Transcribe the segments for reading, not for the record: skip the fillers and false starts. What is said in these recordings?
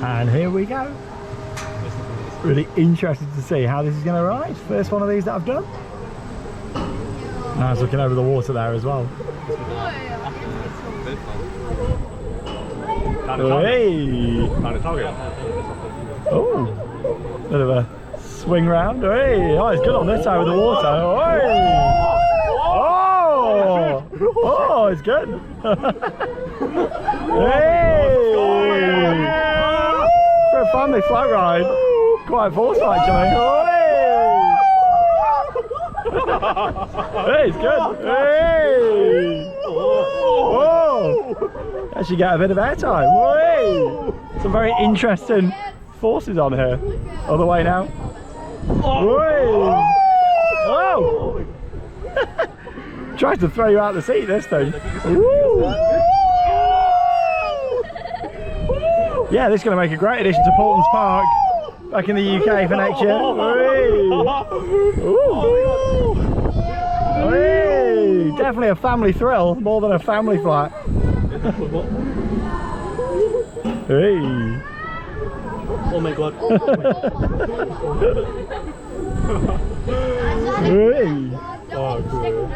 And here we go. Really interested to see how this is going to ride. First one of these that I've done. Nice looking over the water there as well. Hey! Oh! Bit of a swing round. Hey! Oh, it's good on this side with the water. Hey! Oh! Oh, it's good. Hey! For a family flat ride, quite forceful actually. Hey, it's good. Hey! Whoa! Actually get a bit of airtime. Hey! Some very interesting forces on here. Other way now. Hey! Oh! Tries to throw you out the seat, this thing. Woo! Yeah, this is going to make a great addition to Paulton's Park back in the UK for next year. Hey! Definitely a family thrill, more than a family flat. Hey! Oh my god. Hey! Oh, cool.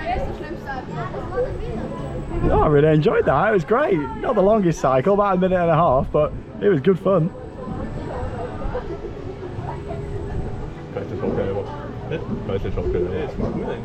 Oh, I really enjoyed that. It was great. Not the longest cycle, about a minute and a half, but it was good fun. Beste Schaukel ever. Beste Schaukel ever.